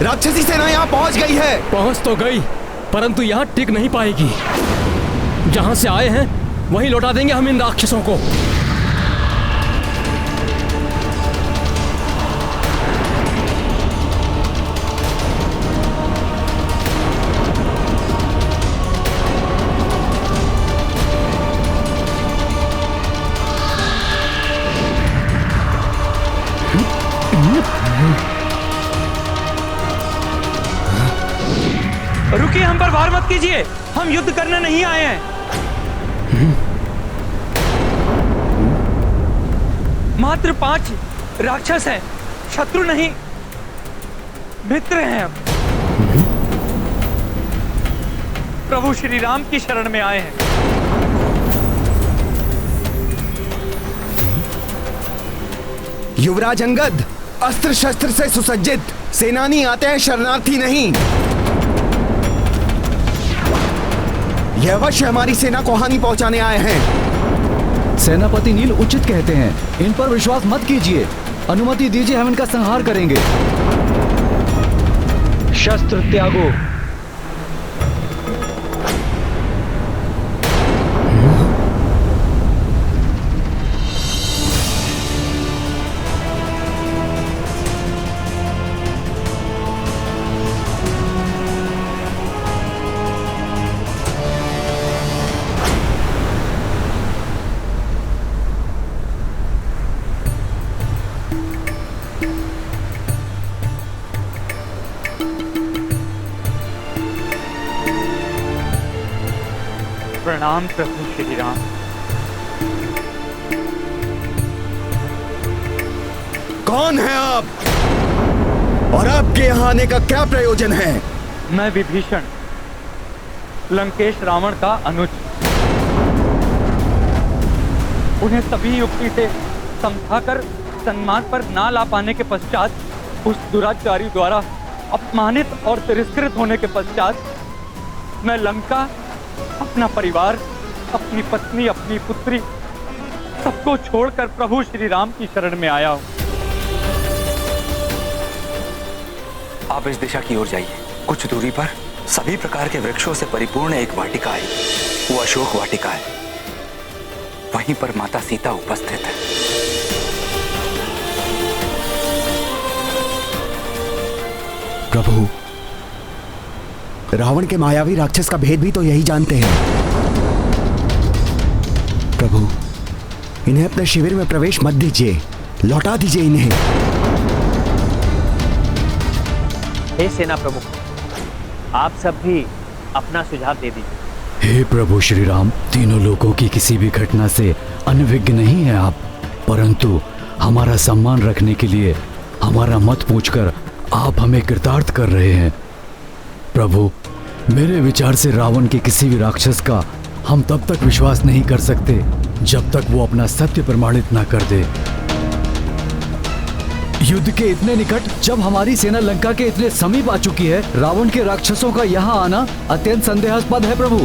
राक्षसी सेना यहाँ पहुंच गई है। पहुंच तो गई, परंतु यहाँ टिक नहीं पाएगी। जहां से आए हैं वहीं लौटा देंगे हम इन राक्षसों को। रुकिए, हम पर वार मत कीजिए, हम युद्ध करने नहीं आए हैं। मात्र 5 राक्षस हैं, शत्रु नहीं, मित्र हैं हम। प्रभु श्री राम की शरण में आए हैं। युवराज अंगद, अस्त्र शस्त्र से सुसज्जित सेनानी आते हैं, शरणार्थी नहीं। यह अवश्य हमारी सेना को हानि पहुंचाने आए हैं। सेनापति नील उचित कहते हैं, इन पर विश्वास मत कीजिए। अनुमति दीजिए, हम इनका संहार करेंगे। शस्त्र त्यागो। प्रणाम प्रभु श्री राम। कौन है आप और आपके यहाँ आने का क्या प्रयोजन है? मैं विभीषण, लंकेश रावण का अनुज। उन्हें सभी युक्ति से समझाकर सम्मान पर ना ला पाने के पश्चात, उस दुराचारी द्वारा अपमानित और तिरस्कृत होने के पश्चात, मैं लंका, अपना परिवार, अपनी पत्नी, अपनी पुत्री, सबको छोड़कर प्रभु श्री राम की शरण में आया हूं। आप इस दिशा की ओर जाइए। कुछ दूरी पर सभी प्रकार के वृक्षों से परिपूर्ण एक वाटिका है। वो अशोक वाटिका है। वहीं पर माता सीता उपस्थित है। प्रभु, रावण के मायावी राक्षस का भेद भी तो यही जानते हैं। प्रभु, इन्हें अपने शिविर में प्रवेश मत दीजिए, लौटा दीजिए इन्हें। हे सेना प्रमुख, आप सब भी अपना सुझाव दे दीजिए। हे प्रभु श्री राम, तीनों लोगों की किसी भी घटना से अनभिज्ञ नहीं है आप, परंतु हमारा सम्मान रखने के लिए हमारा मत पूछकर आप हमें कृतार्थ कर रहे हैं। प्रभु, मेरे विचार से रावण के किसी भी राक्षस का हम तब तक विश्वास नहीं कर सकते जब तक वो अपना सत्य प्रमाणित ना कर दे। युद्ध के इतने निकट जब हमारी सेना लंका के इतने समीप आ चुकी है, रावण के राक्षसों का यहाँ आना अत्यंत संदेहास्पद है। प्रभु,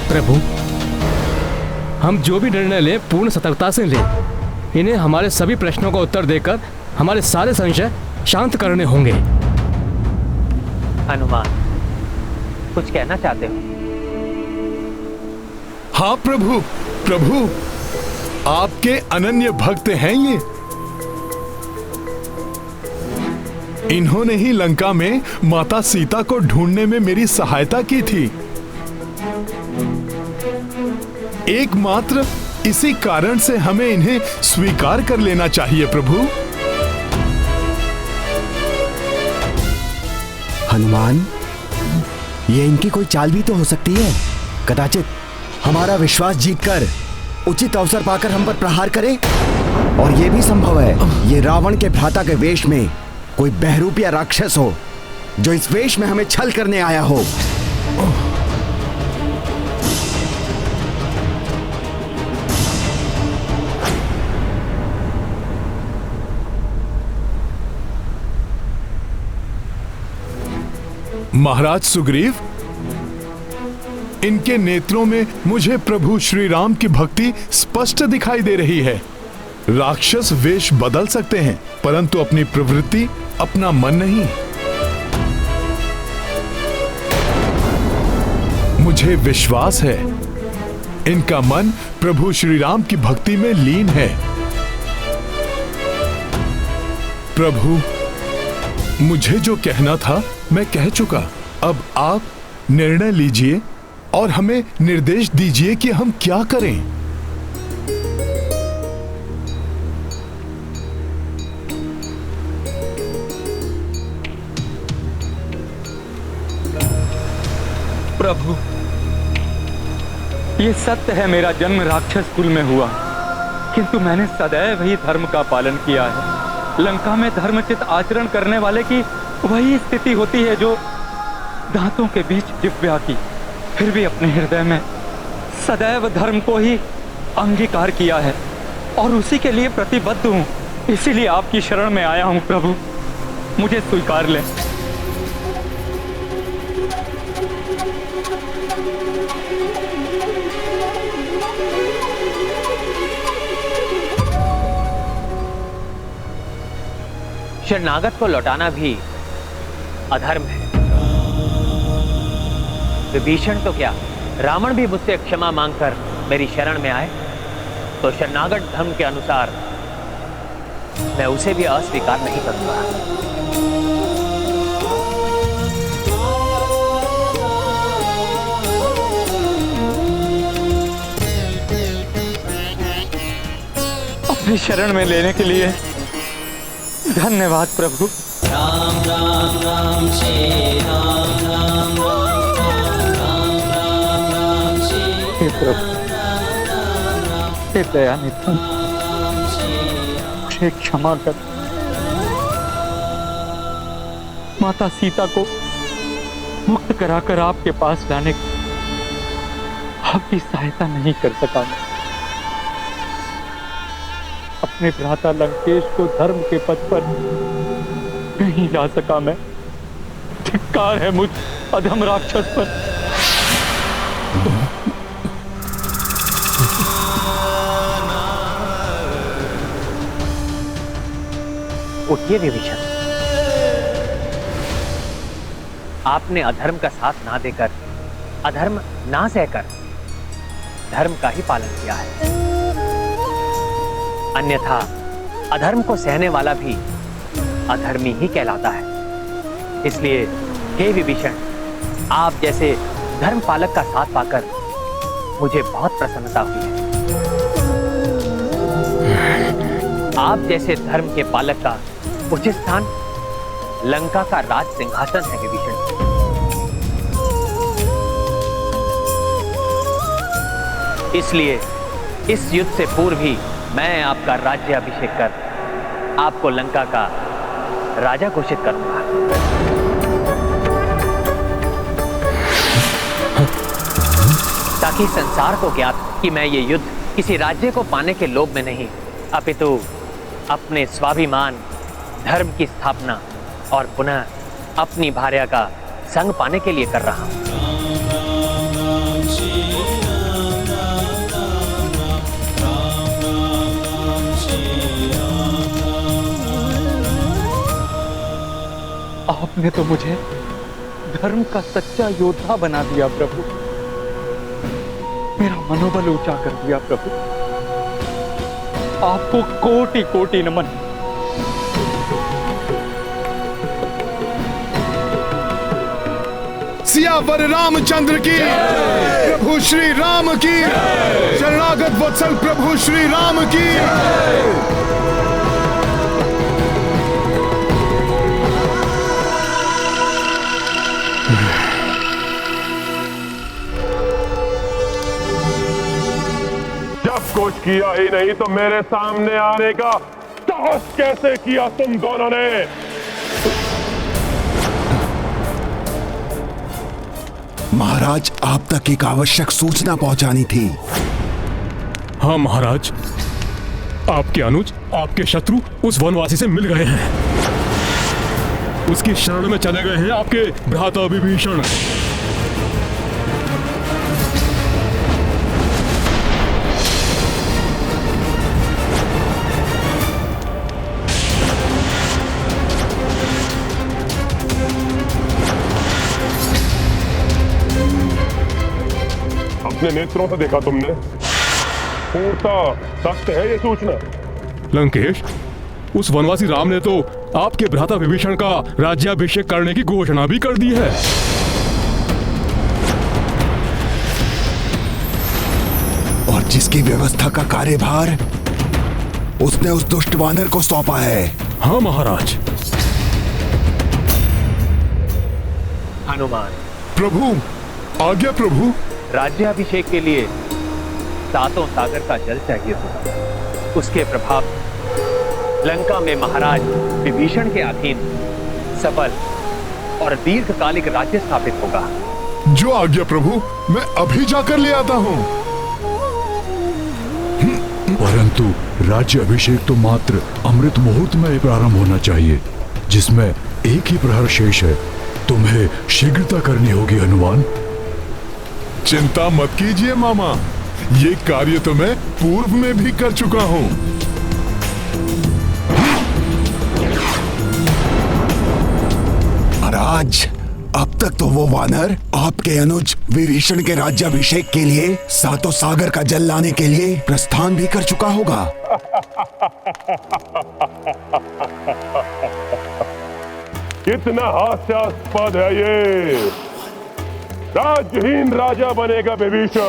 प्रभु, हम जो भी निर्णय लें पूर्ण सतर्कता से लें। इन्हें हमारे सभी प्रश्नों का उत्तर देकर हमारे सारे संशय शांत करने होंगे। हनुमान, कुछ कहना चाहते हो? हाँ प्रभु, प्रभु आपके अनन्य भक्त हैं ये। इन्होंने ही लंका में माता सीता को ढूंढने में मेरी सहायता की थी। एकमात्र इसी कारण से हमें इन्हें स्वीकार कर लेना चाहिए प्रभु। हनुमान, ये इनकी कोई चाल भी तो हो सकती है। कदाचित हमारा विश्वास जीतकर उचित अवसर पाकर हम पर प्रहार करे। और यह भी संभव है ये रावण के भ्राता के वेश में कोई बहरूप या राक्षस हो, जो इस वेश में हमें छल करने आया हो। महाराज सुग्रीव, इनके नेत्रों में मुझे प्रभु श्री राम की भक्ति स्पष्ट दिखाई दे रही है। राक्षस वेश बदल सकते हैं, परंतु अपनी प्रवृत्ति, अपना मन नहीं। मुझे विश्वास है इनका मन प्रभु श्री राम की भक्ति में लीन है। प्रभु, मुझे जो कहना था मैं कह चुका। अब आप निर्णय लीजिए और हमें निर्देश दीजिए कि हम क्या करें। प्रभु, ये सत्य है, मेरा जन्म राक्षस कुल में हुआ, किंतु मैंने सदैव ही धर्म का पालन किया है। लंका में धर्मचित आचरण करने वाले की वही स्थिति होती है जो दांतों के बीच जिह्वा की। फिर भी अपने हृदय में सदैव धर्म को ही अंगीकार किया है और उसी के लिए प्रतिबद्ध हूँ। इसीलिए आपकी शरण में आया हूँ प्रभु, मुझे स्वीकार लें। शरणागत को लौटाना भी अधर्म है। विभीषण तो क्या, रावण भी मुझसे क्षमा मांगकर मेरी शरण में आए तो शरणागत धर्म के अनुसार मैं उसे भी अस्वीकार नहीं करूंगा। अपनी शरण में लेने के लिए धन्यवाद प्रभु। राम राम राम श्री राम राम राम राम राम राम श्री हे प्रभु, हे दयानिधि, मुझे क्षमा कर। माता सीता को मुक्त कराकर आपके पास लाने की आपकी सहायता नहीं कर सका मैं। अपने भ्राता लंकेश को धर्म के पथ पर नहीं ला सका मैं। धिक्कार है मुझ अधम राक्षस पर। उठिए विभीषण, आपने अधर्म का साथ ना देकर, अधर्म ना सहकर धर्म का ही पालन किया है। अन्यथा अधर्म को सहने वाला भी अधर्मी ही कहलाता है। इसलिए हे विभीषण, आप जैसे धर्म पालक का साथ पाकर मुझे बहुत प्रसन्नता हुई है। आप जैसे धर्म के पालक का उचित स्थान लंका का राज सिंहासन है विभीषण। इसलिए इस युद्ध से पूर्व ही मैं आपका राज्य अभिषेक कर आपको लंका का राजा घोषित करूंगा। ताकि संसार को ज्ञात कि मैं ये युद्ध किसी राज्य को पाने के लोभ में नहीं, अपितु अपने स्वाभिमान, धर्म की स्थापना और पुनः अपनी भार्या का संग पाने के लिए कर रहा हूं। आपने तो मुझे धर्म का सच्चा योद्धा बना दिया प्रभु। मेरा मनोबल ऊंचा कर दिया प्रभु। आपको कोटि कोटि नमन। सियावर रामचंद्र की, प्रभु श्री राम की, शरणागत वत्सल प्रभु श्री राम की। कुछ किया ही नहीं तो मेरे सामने आने का साहस कैसे किया तुम दोनों ने? महाराज, आप तक एक आवश्यक सूचना पहुंचानी थी। हाँ महाराज, आपके अनुज, आपके शत्रु उस वनवासी से मिल गए हैं। उसकी शरण में चले गए हैं आपके भ्राता विभीषण। अपने नेत्रों से देखा तुमने? पूर्णता सत्य है ये सूचना? लंकेश, उस वनवासी राम ने तो आपके भ्राता विभीषण का राज्याभिषेक करने की घोषणा भी कर दी है। और जिसकी व्यवस्था का कार्यभार उसने उस दुष्ट वानर को सौंपा है। हाँ महाराज। हनुमान, प्रभु, आज्ञा प्रभु। राज्याभिषेक के लिए 7 सागर का जल चाहिए होगा। उसके प्रभाव लंका में महाराज विभीषण के अधीन सफल और दीर्घकालिक राज्य स्थापित होगा। जो आज्ञा प्रभु, मैं अभी जाकर ले आता हूँ। परंतु राज्य अभिषेक तो मात्र अमृत मुहूर्त में प्रारंभ होना चाहिए, जिसमें एक ही प्रहर शेष है। तुम्हें शीघ्रता करनी होगी हनुमान। चिंता मत कीजिए मामा, ये कार्य तो मैं पूर्व में भी कर चुका हूँ। महाराज, अब तक तो वो वानर आपके अनुज विभीषण के राज्याभिषेक के लिए 7 सागर का जल लाने के लिए प्रस्थान भी कर चुका होगा। कितना हास्यास्पद है ये! राज्यहीन राजा बनेगा विभीषण।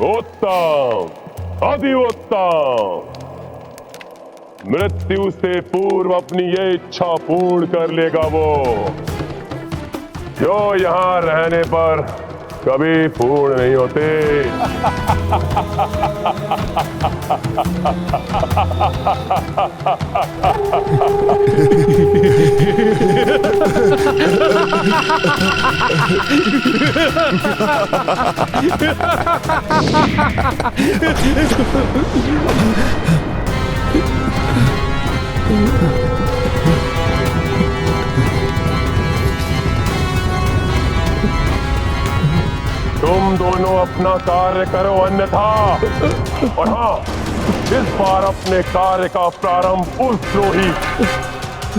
उत्तम, अति उत्तम। मृत्यु से पूर्व अपनी ये इच्छा पूर्ण कर लेगा वो, जो यहाँ रहने पर कभी पूर्ण नहीं होते। तुम दोनों अपना कार्य करो, अन्यथा। और हाँ, इस बार अपने कार्य का प्रारंभ उस द्रोही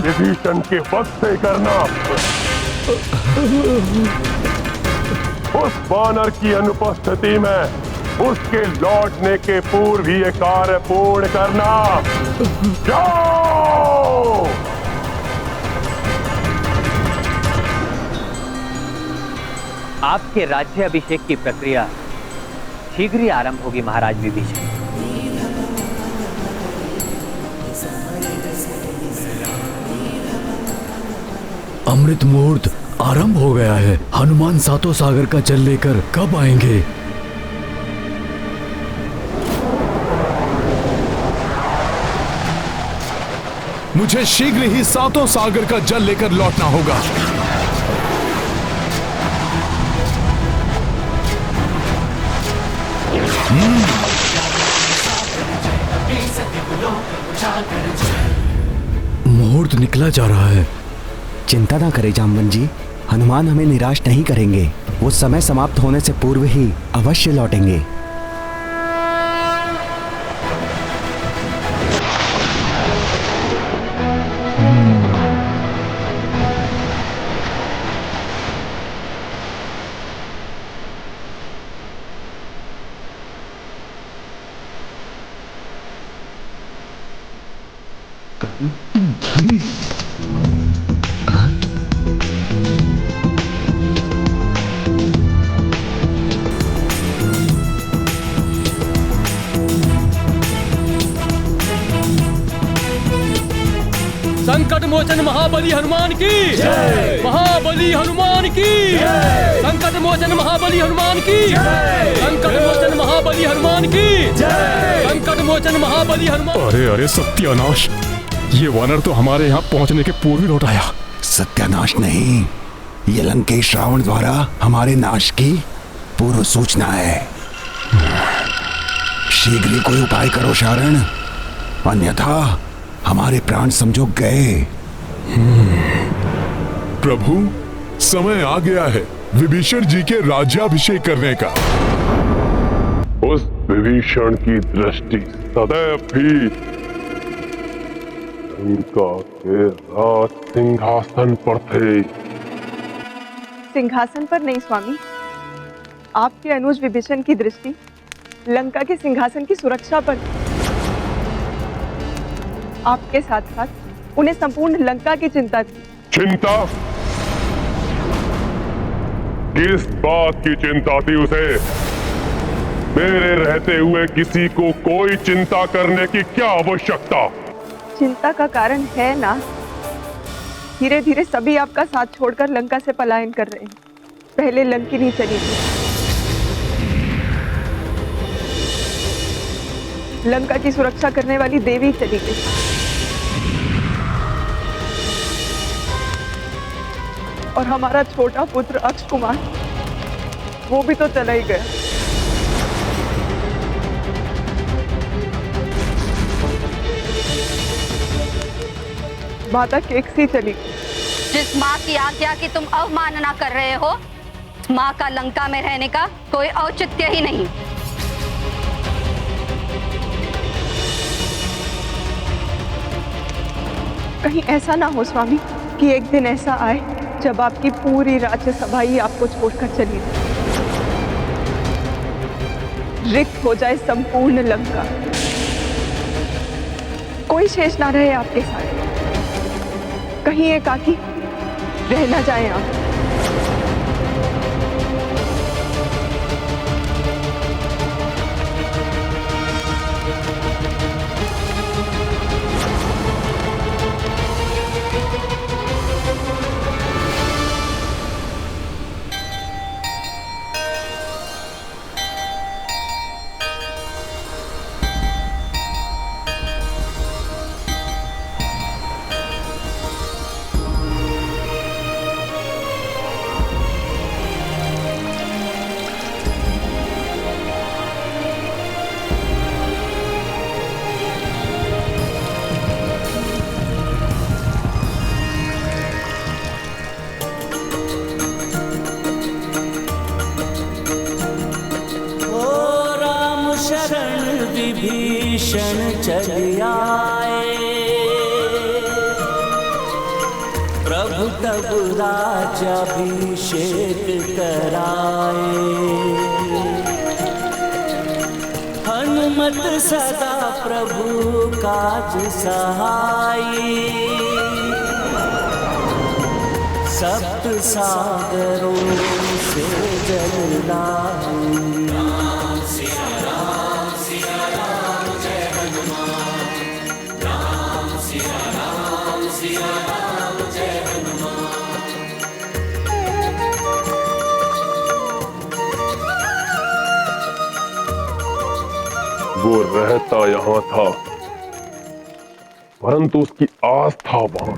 विभीषण के वध से करना। उस वानर की अनुपस्थिति में उसके लौटने के पूर्व ही ये कार्य पूर्ण करना। जाओ! आपके राज्य अभिषेक की प्रक्रिया शीघ्र ही आरंभ होगी महाराज विभीषण। अमृत मुहूर्त आरंभ हो गया है। हनुमान 7 सागर का जल लेकर कब आएंगे? मुझे शीघ्र ही 7 सागर का जल लेकर लौटना होगा। मुहूर्त निकला जा रहा है। चिंता ना करें जामवन जी, हनुमान हमें निराश नहीं करेंगे। वो समय समाप्त होने से पूर्व ही अवश्य लौटेंगे। संकट मोचन महाबली हनुमान की जय। महाबली हनुमान की जय। संकट मोचन महाबली हनुमान की जय। संकट मोचन महाबली हनुमान की जय। संकट मोचन महाबली हनुमान। अरे अरे सत्यानाश, ये वानर तो हमारे यहाँ पहुँचने के पूर्व ही लौट आया। सत्यानाश नहीं, ये लंकेश रावण द्वारा हमारे नाश की पूर्व सूचना है। शीघ्र ही कोई उपाय करो शारण, अन्यथा हमारे प्राण समझो गए। प्रभु, समय आ गया है विभीषण जी के राज्याभिषेक करने का। उस विभीषण की दृष्टि सदैव भी लंका के राज सिंहासन पर थे। सिंहासन पर नहीं स्वामी, आपके अनुज विभीषण की दृष्टि लंका के सिंहासन की सुरक्षा पर थी। आपके साथ साथ उन्हें संपूर्ण लंका की चिंता थी। चिंता? किस बात की चिंता थी उसे? मेरे रहते हुए किसी को कोई चिंता करने की क्या आवश्यकता? चिंता का कारण है ना, धीरे धीरे सभी आपका साथ छोड़कर लंका से पलायन कर रहे हैं। पहले लंकिनी चली गई, लंका की सुरक्षा करने वाली देवी चली गई, और हमारा छोटा पुत्र अक्ष कुमार वो भी तो चला ही गया। माता केकसी चली गई। जिस माँ की आज्ञा की तुम अवमानना कर रहे हो, माँ का लंका में रहने का कोई औचित्य ही नहीं। कहीं ऐसा ना हो स्वामी कि एक दिन ऐसा आए जब आपकी पूरी राज्यसभा ही आपको छोड़कर चली जाए, रिक्त हो जाए संपूर्ण लंका, कोई शेष ना रहे आपके साथ। कहीं एकाकी रह ना जाए आप। विभीषण चली आए, प्रभु तब राज्याभिषेक कराए। हनुमत सदा प्रभु काज सहाई, सप्त सागरों से जल लाई। वो रहता यहाँ था, परंतु उसकी आस्था वहां।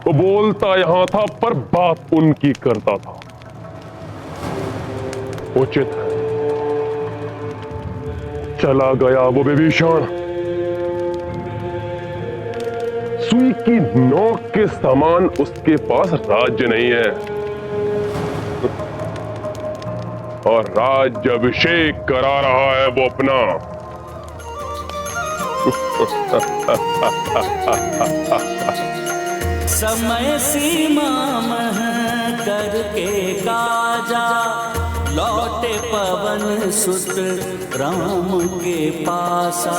वो बोलता यहाँ था, पर बात उनकी करता था। उचित है, चला गया वो विभीषण, सुई की नोक के समान उसके पास राज्य नहीं है, और राज्य अभिषेक करा रहा है वो अपना। समय सीमा मह करके काजा, लौटे पवन सुत राम के पासा।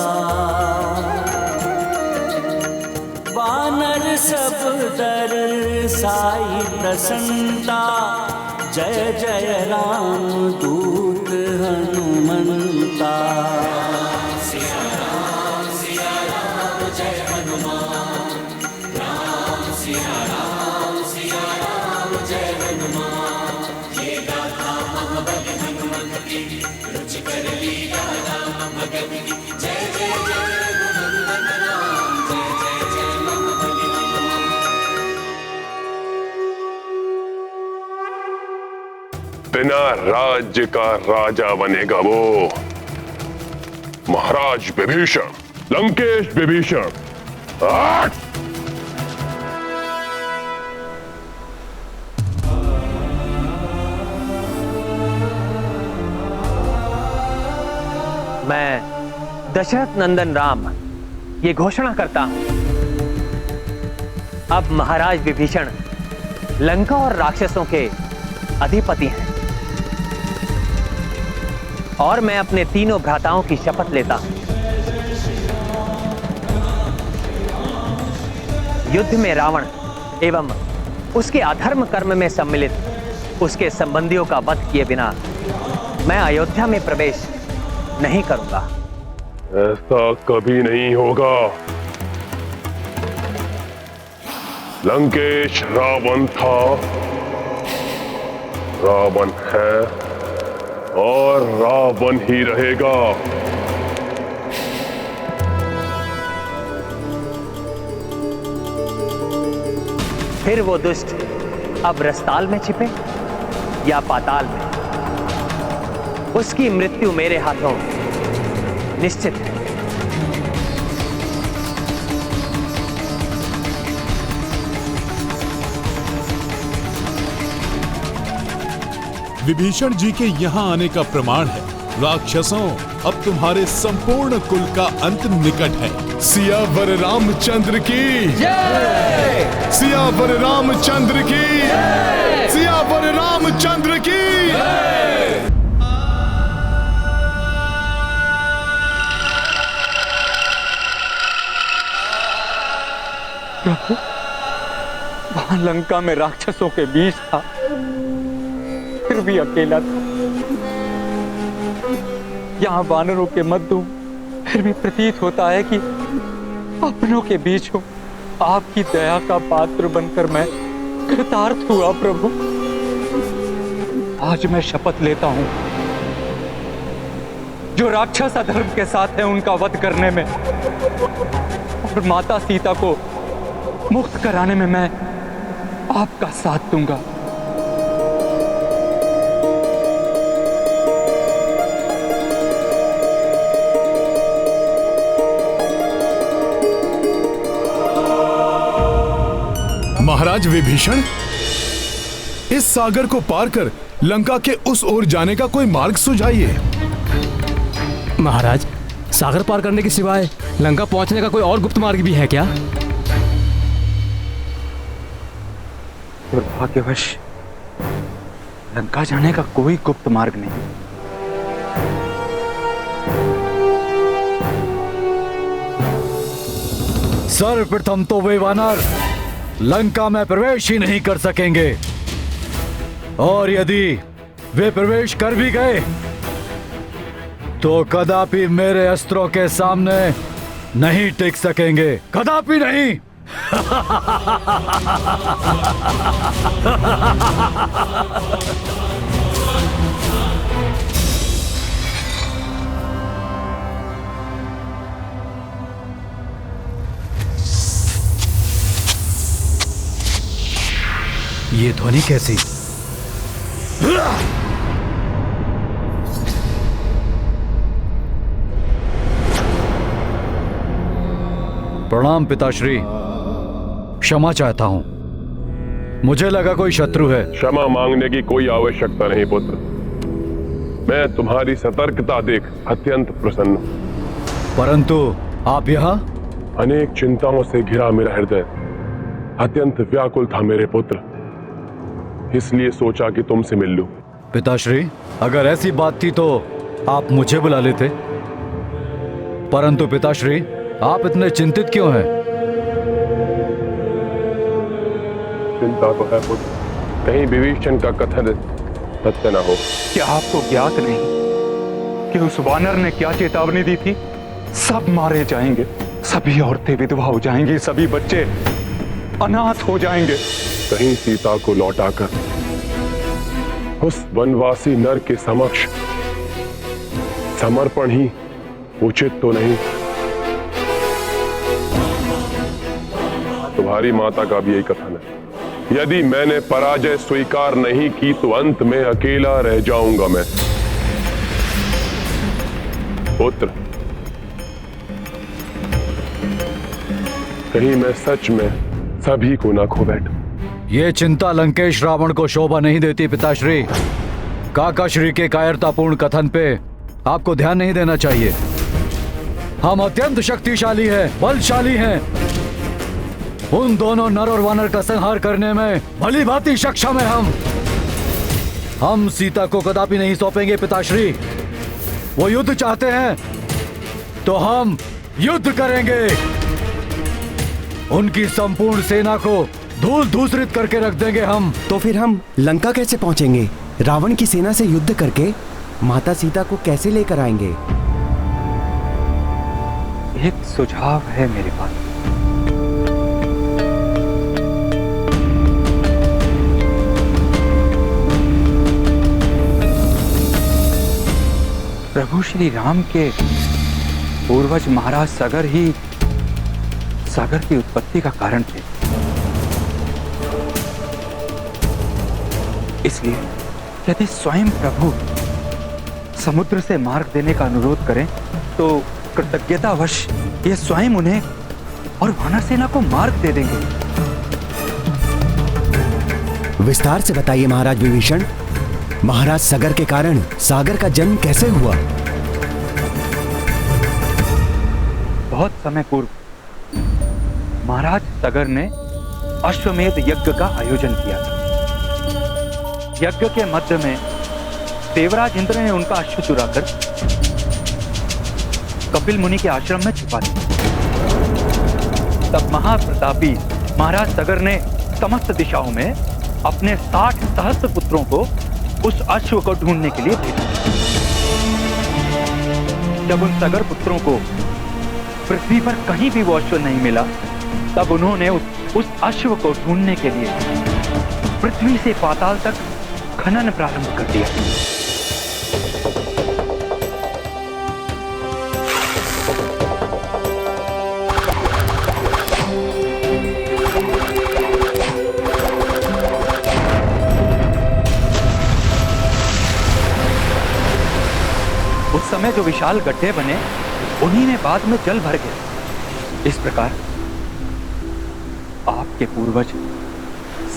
वानर सब दर साई प्रसन्नता, जय जय राम दूत हनुमंता। सिया राम जय हनुमान, राम सिया राम जय हनुमान। ये गाथा महाबली हनुमत की, रुचि कर लीला राम भगत की। जय जय जय रघुनंदन राम, जय जय जय महाबली हनुमान। बिना राज्य का राजा बनेगा वो महाराज विभीषण, लंकेश विभीषण। मैं दशरथ नंदन राम ये घोषणा करता हूं, अब महाराज विभीषण लंका और राक्षसों के अधिपति हैं और मैं अपने तीनों भ्राताओं की शपथ लेता हूं, युद्ध में रावण एवं उसके अधर्म कर्म में सम्मिलित उसके संबंधियों का वध किए बिना मैं अयोध्या में प्रवेश नहीं करूंगा। ऐसा कभी नहीं होगा। लंकेश रावण था, रावण है और रावण ही रहेगा। फिर वो दुष्ट अब रसताल में छिपे या पाताल में, उसकी मृत्यु मेरे हाथों निश्चित है। विभीषण जी के यहाँ आने का प्रमाण है, राक्षसों अब तुम्हारे संपूर्ण कुल का अंत निकट है। सियावर रामचंद्र की जय! सियावर रामचंद्र की जय! सियावर रामचंद्र की जय! प्रभु, वहां लंका में राक्षसों के बीच था, फिर भी अकेला था। यहाँ वानरों के मध्य हूं, फिर भी प्रतीत होता है कि अपनों के बीच हूं। आपकी दया का पात्र बनकर मैं कृतार्थ हुआ प्रभु। आज मैं शपथ लेता हूं, जो राक्षस अधर्म के साथ है उनका वध करने में और माता सीता को मुक्त कराने में मैं आपका साथ दूंगा। महाराज विभीषण, इस सागर को पार कर लंका के उस ओर जाने का कोई मार्ग सुझाइए। महाराज, सागर पार करने के सिवाय लंका पहुंचने का कोई और गुप्त मार्ग भी है क्या? दुर्भाग्यवश लंका जाने का कोई गुप्त मार्ग नहीं। सर्वप्रथम तो वे वानर लंका में प्रवेश ही नहीं कर सकेंगे, और यदि वे प्रवेश कर भी गए तो कदापि मेरे अस्त्रों के सामने नहीं टिक सकेंगे, कदापि नहीं। ये ध्वनि कैसी? प्रणाम पिताश्री, क्षमा चाहता हूं, मुझे लगा कोई शत्रु है। क्षमा मांगने की कोई आवश्यकता नहीं पुत्र, मैं तुम्हारी सतर्कता देख अत्यंत प्रसन्न हूं। परंतु आप यहाँ? अनेक चिंताओं से घिरा मेरा हृदय अत्यंत व्याकुल था मेरे पुत्र, इसलिए सोचा कि तुमसे मिल लूं। पिताश्री, अगर ऐसी बात थी तो आप मुझे बुला लेते। परंतु पिताश्री, आप इतने चिंतित क्यों हैं? चिंता तो है पुत्र, कहीं विभीषण का कथन सत्य न हो। क्या आपको ज्ञात नहीं कि उस वानर ने क्या चेतावनी दी थी? सब मारे जाएंगे, सभी औरतें विधवा हो जाएंगी, सभी बच्चे अनाथ हो जाएंगे। कहीं सीता को लौटाकर उस वनवासी नर के समक्ष समर्पण ही उचित तो नहीं? तुम्हारी माता का भी यही कथन है, यदि मैंने पराजय स्वीकार नहीं की तो अंत में अकेला रह जाऊंगा मैं। पुत्र, कहीं मैं सच में सभी को ना खो बैठूं। ये चिंता लंकेश रावण को शोभा नहीं देती पिताश्री। काका श्री के कायरतापूर्ण कथन पे आपको ध्यान नहीं देना चाहिए। हम अत्यंत शक्तिशाली हैं, बलशाली हैं। उन दोनों नर और वानर का संहार करने में भली भांति सक्षम है हम सीता को कदापि नहीं सौंपेंगे पिताश्री। वो युद्ध चाहते हैं तो हम युद्ध करेंगे। उनकी संपूर्ण सेना को धूल धूसरित करके रख देंगे हम। तो फिर हम लंका कैसे पहुंचेंगे? रावण की सेना से युद्ध करके माता सीता को कैसे लेकर आएंगे? एक सुझाव है मेरे पास। प्रभु श्री राम के पूर्वज महाराज सगर ही सागर की उत्पत्ति का कारण थे। इसलिए यदि स्वयं प्रभु समुद्र से मार्ग देने का अनुरोध करें तो कृतज्ञतावश ये स्वयं उन्हें और वानर सेना को मार्ग दे देंगे। विस्तार से बताइए महाराज विभीषण। महाराज सगर के कारण सागर का जन्म कैसे हुआ? बहुत समय पूर्व महाराज सगर ने अश्वमेध यज्ञ का आयोजन किया था। यज्ञ के मध्य में देवराज इंद्र ने उनका अश्व चुराकर कपिल मुनि के आश्रम में छुपा दिया। तब महाप्रतापी महाराज सगर ने समस्त दिशाओं में अपने 60 सहस्त्र पुत्रों को उस अश्व को ढूंढने के लिए भेजा। जब उन सगर पुत्रों को पृथ्वी पर कहीं भी वो अश्व नहीं मिला, तब उन्होंने उस अश्व को ढूंढने के लिए पृथ्वी से पाताल तक खनन प्रारंभ कर दिया। उस समय जो विशाल गड्ढे बने उन्हीं में बाद में जल भर गया। इस प्रकार आपके पूर्वज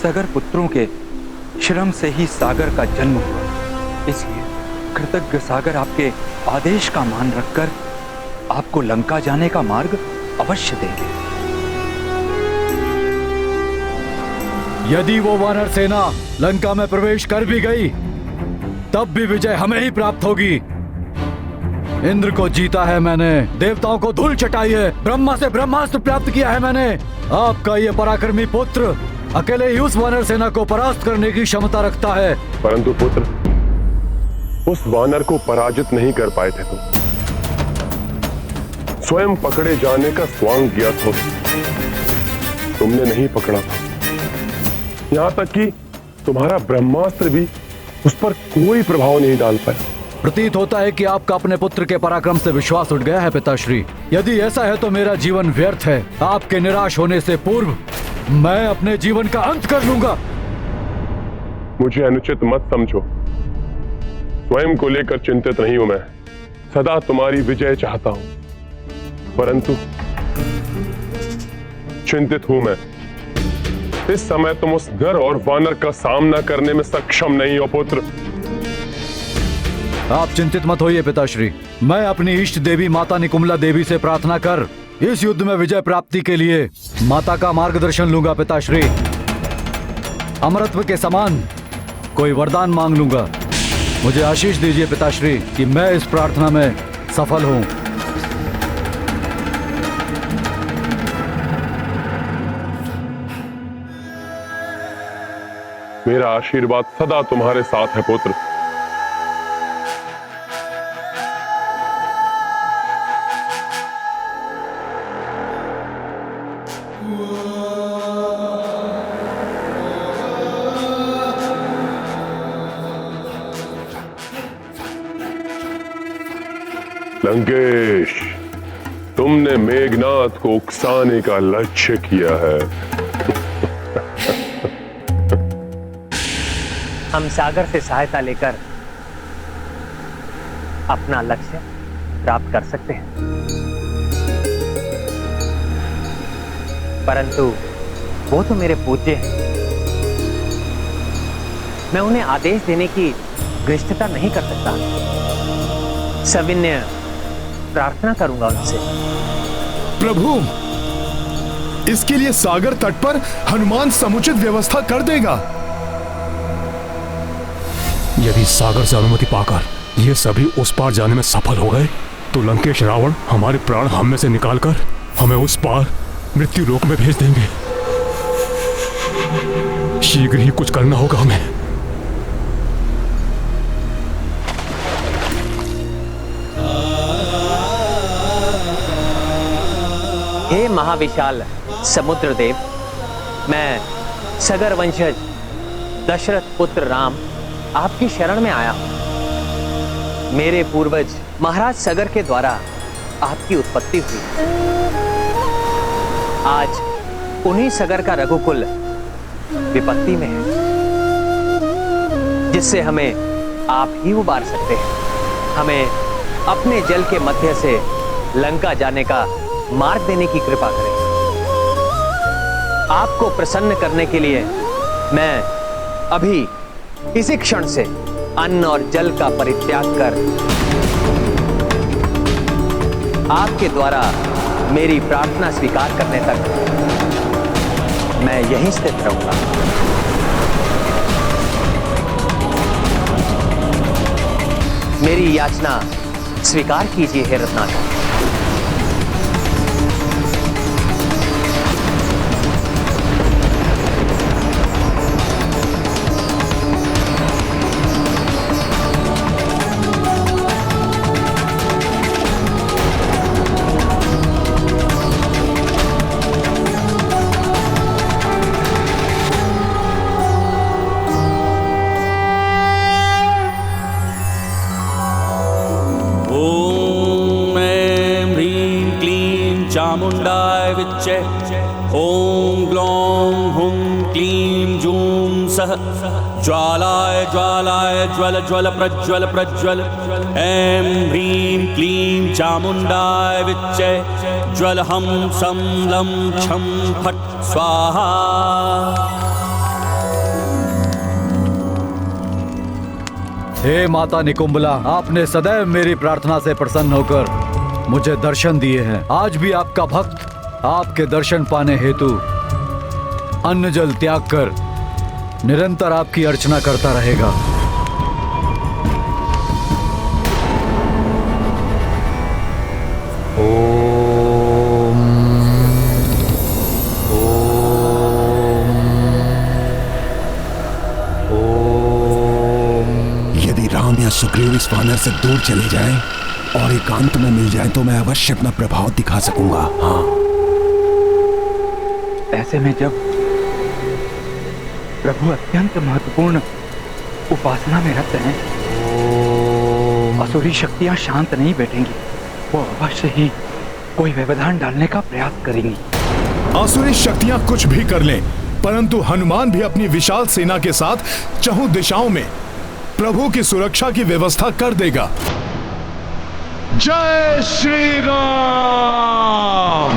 सगर पुत्रों के श्रम से ही सागर का जन्म हुआ। इसलिए कृतज्ञ सागर आपके आदेश का मान रखकर आपको लंका जाने का मार्ग अवश्य देंगे। यदि वो वानर सेना लंका में प्रवेश कर भी गई तब भी विजय हमें ही प्राप्त होगी। इंद्र को जीता है मैंने, देवताओं को धूल चटाई है, ब्रह्मा से ब्रह्मास्त्र प्राप्त किया है मैंने। आपका ये पराक्रमी पुत्र अकेले ही उस वानर सेना को परास्त करने की क्षमता रखता है। परंतु पुत्र, उस वानर को पराजित नहीं कर पाए थे तुम। स्वयं पकड़े जाने का स्वांग किया था, तुमने नहीं पकड़ा था। यहां तक कि तुम्हारा ब्रह्मास्त्र भी उस पर कोई प्रभाव नहीं डाल पाया। प्रतीत होता है कि आपका अपने पुत्र के पराक्रम से विश्वास उठ गया है पिताश्री। यदि ऐसा है तो मेरा जीवन व्यर्थ है। आपके निराश होने से पूर्व मैं अपने जीवन का अंत कर लूंगा। मुझे अनुचित मत समझो। स्वयं को लेकर चिंतित नहीं हूं मैं, सदा तुम्हारी विजय चाहता हूं। परंतु चिंतित हूं मैं। इस समय तुम उस नर और वानर का सामना करने में सक्षम नहीं हो पुत्र। आप चिंतित मत होइए पिताश्री। मैं अपनी इष्ट देवी माता निकुम्ला देवी से प्रार्थना कर इस युद्ध में विजय प्राप्ति के लिए माता का मार्गदर्शन लूंगा पिताश्री। अमरत्व के समान कोई वरदान मांग लूंगा। मुझे आशीष दीजिए पिताश्री कि मैं इस प्रार्थना में सफल हूं। मेरा आशीर्वाद सदा तुम्हारे साथ है पुत्र। लंकेश, तुमने मेघनाथ को उकसाने का लक्ष्य किया है। हम सागर से सहायता लेकर अपना लक्ष्य प्राप्त कर सकते हैं, परंतु वो तो मेरे पूज्य हैं। मैं उन्हें आदेश देने की धृष्टता नहीं कर सकता। सविनय प्रार्थना करूंगा उनसे। प्रभु, इसके लिए सागर तट पर हनुमान समुचित व्यवस्था कर देगा। यदि सागर से अनुमति पाकर ये सभी उस पार जाने में सफल हो गए तो लंकेश रावण हमारे प्राण हम में से निकालकर हमें उस पार मृत्यु लोक में भेज देंगे। शीघ्र ही कुछ करना होगा हमें। हे महाविशाल समुद्र देव, मैं सगर वंशज दशरथ पुत्र राम आपकी शरण में आया हूं। मेरे पूर्वज महाराज सगर के द्वारा आपकी उत्पत्ति हुई। आज उन्हीं सगर का रघुकुल विपत्ति में है, जिससे हमें आप ही उबार सकते हैं। हमें अपने जल के मध्य से लंका जाने का मार्ग देने की कृपा करें। आपको प्रसन्न करने के लिए मैं अभी इसी क्षण से अन्न और जल का परित्याग कर आपके द्वारा मेरी प्रार्थना स्वीकार करने तक मैं यहीं स्थित रहूंगा। मेरी याचना स्वीकार कीजिए हे रत्नाकर। चामुंडाय विच्चे ओम ग्लौं हुं क्लीं जूं सः ज्वालाय ज्वालाय ज्वल ज्वल प्रज्वल प्रज्वल ऐं ह्रीं क्लीं चामुंडाय विच्चे ज्वल हम सं लं छं फट् स्वाहा। हे माता निकुंभला, आपने सदैव मेरी प्रार्थना से प्रसन्न होकर मुझे दर्शन दिए हैं। आज भी आपका भक्त आपके दर्शन पाने हेतु अन्न जल त्याग कर निरंतर आपकी अर्चना करता रहेगा। यदि राम या सुग्रीव इस वानर से दूर चले जाएं और एकांत में मिल जाए तो मैं अवश्य अपना प्रभाव दिखा सकूंगा। हाँ, ऐसे में जब प्रभु अत्यंत महत्वपूर्ण उपासना में रत हैं, असुरी शक्तियां शांत नहीं बैठेंगी। वो अवश्य ही कोई व्यवधान डालने का प्रयास करेंगी। आसुरी शक्तियां कुछ भी कर लें, परंतु हनुमान भी अपनी विशाल सेना के साथ चहुं दिशाओं में प्रभु की सुरक्षा की व्यवस्था कर देगा। जय श्री राम।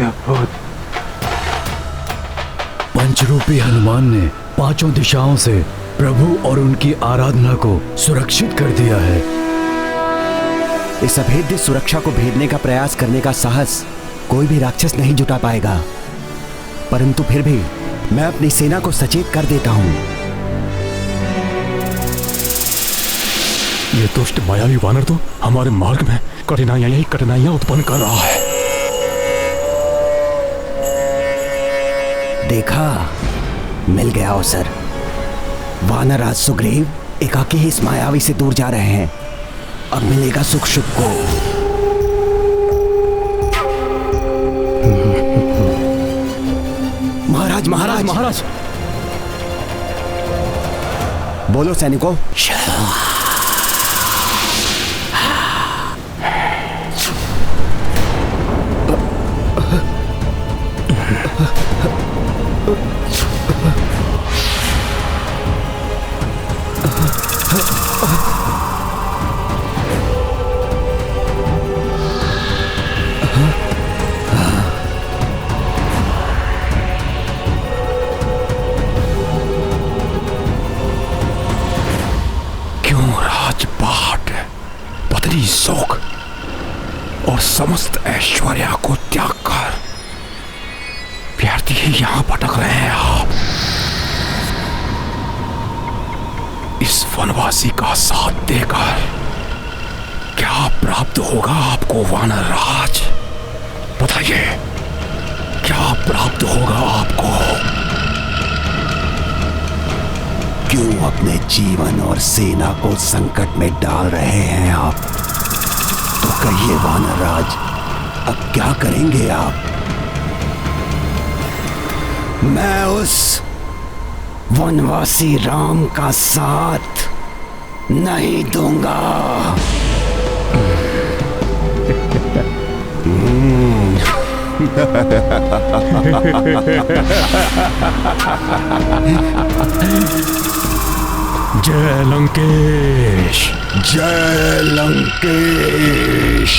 अद्भुत। पंचरूपी हनुमान ने पांचों दिशाओं से प्रभु और उनकी आराधना को सुरक्षित कर दिया है। इस अभेद्य सुरक्षा को भेदने का प्रयास करने का साहस कोई भी राक्षस नहीं जुटा पाएगा, परंतु फिर भी मैं अपनी सेना को सचेत कर देता हूं। ये दुष्ट मायावी वानर तो हमारे मार्ग में कठिनाइयां उत्पन्न कर रहा है। देखा, मिल गया अवसर। वानरराज सुग्रीव एकाकी ही इस मायावी से दूर जा रहे हैं। अब मिलेगा सुख शुभ को। महाराज महाराज महाराज, बोलो सैनिकों। शोक और समस्त ऐश्वर्य को त्याग कर व्यर्थ ही यहां भटक रहे हैं आप। इस वनवासी का साथ देकर क्या प्राप्त होगा आपको वानर राज? बताइए, क्या प्राप्त होगा आपको? क्यों अपने जीवन और सेना को संकट में डाल रहे हैं आप? तो कहिए वानर राज, अब क्या करेंगे आप? मैं उस वनवासी राम का साथ नहीं दूंगा। जय लंकेश, जय लंकेश।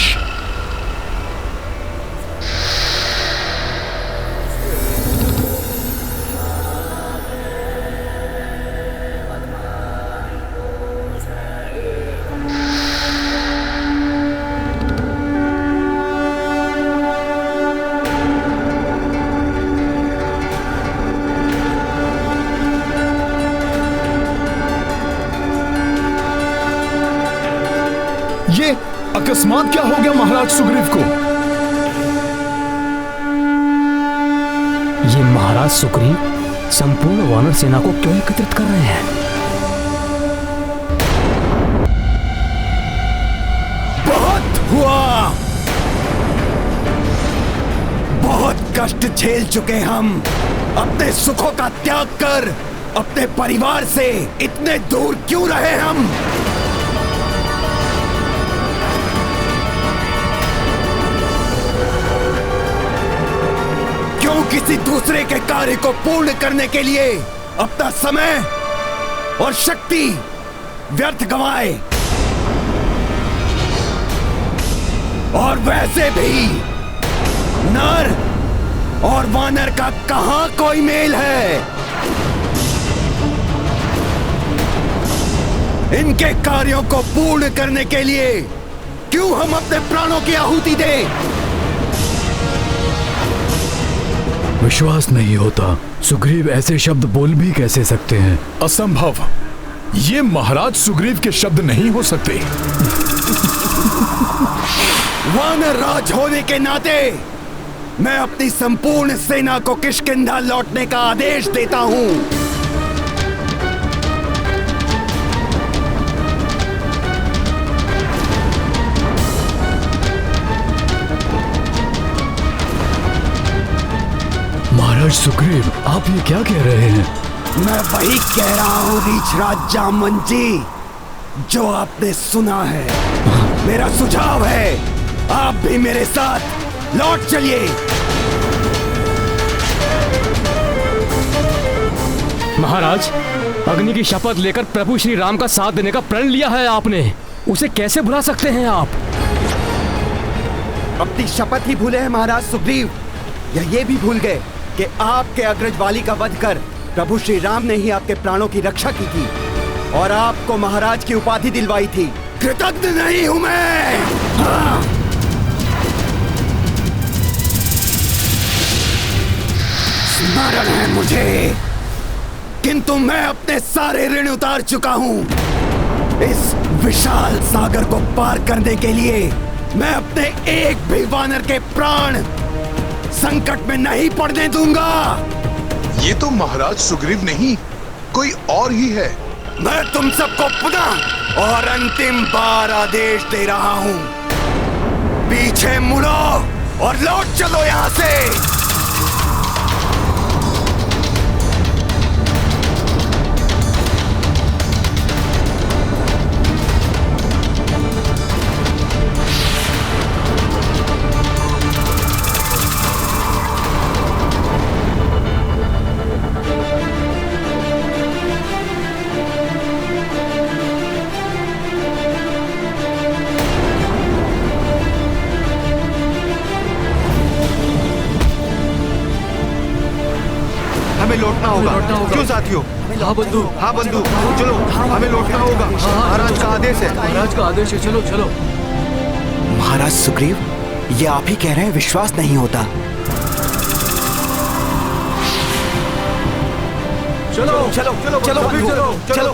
ये अकस्मात क्या हो गया महाराज सुग्रीव को? ये महाराज सुग्रीव संपूर्ण वानर सेना को क्यों एकत्रित कर रहे हैं? बहुत हुआ, बहुत कष्ट झेल चुके हम। अपने सुखों का त्याग कर अपने परिवार से इतने दूर क्यों रहे हम? किसी दूसरे के कार्य को पूर्ण करने के लिए अपना समय और शक्ति व्यर्थ गंवाए। और वैसे भी नर और वानर का कहां कोई मेल है? इनके कार्यों को पूर्ण करने के लिए क्यों हम अपने प्राणों की आहुति दें? विश्वास नहीं होता, सुग्रीव ऐसे शब्द बोल भी कैसे सकते हैं? असंभव, ये महाराज सुग्रीव के शब्द नहीं हो सकते। वानर राज होने के नाते मैं अपनी संपूर्ण सेना को किष्किंधा लौटने का आदेश देता हूं। महाराज सुग्रीव, आप ये क्या कह रहे हैं? मैं वही कह रहा हूं रीछराज जामवंत जी, जो आपने सुना है। मेरा सुझाव है, आप भी मेरे साथ लौट चलिए। महाराज, अग्नि की शपथ लेकर प्रभु श्री राम का साथ देने का प्रण लिया है आपने, उसे कैसे भुला सकते हैं आप? अपनी शपथ ही भूले हैं महाराज सुग्रीव। या ये भी भूल गए कि आपके अग्रज वाली का वध कर प्रभु श्री राम ने ही आपके प्राणों की रक्षा की थी और आपको महाराज की उपाधि दिलवाई थी? कृतज्ञ नहीं हूं मैं। हाँ। स्मरण है मुझे, किंतु मैं अपने सारे ऋण उतार चुका हूं। इस विशाल सागर को पार करने के लिए मैं अपने एक भी वानर के प्राण संकट में नहीं पड़ने दूंगा। ये तो महाराज सुग्रीव नहीं, कोई और ही है। मैं तुम सबको पुनः और अंतिम बार आदेश दे रहा हूं, पीछे मुड़ो और लौट चलो यहां से। लौटना होगा। क्यों साथियों? हाँ बंधु, हाँ बंधु, चलो हमें लौटना होगा। महाराज का आदेश है। महाराज का आदेश है, चलो चलो। महाराज सुग्रीव, ये आप ही कह रहे हैं, विश्वास नहीं होता। चलो चलो चलो चलो चलो चलो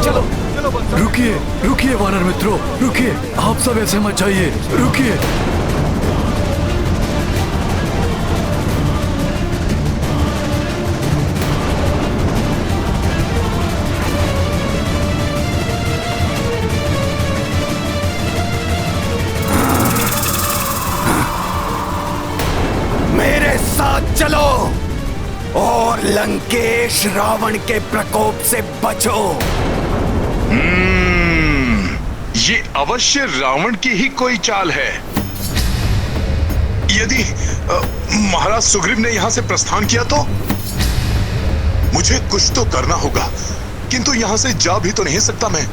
चलो। रुकिए रुकिए वानर मित्रों, रुकिए, आप सब ऐसे मत जाइए, रुकिए। मेरे साथ चलो और लंकेश रावण के प्रकोप से बचो। ये अवश्य रावण की ही कोई चाल है। यदि महाराज सुग्रीव ने यहां से प्रस्थान किया तो मुझे कुछ तो करना होगा, किंतु यहां से जा भी तो नहीं सकता मैं।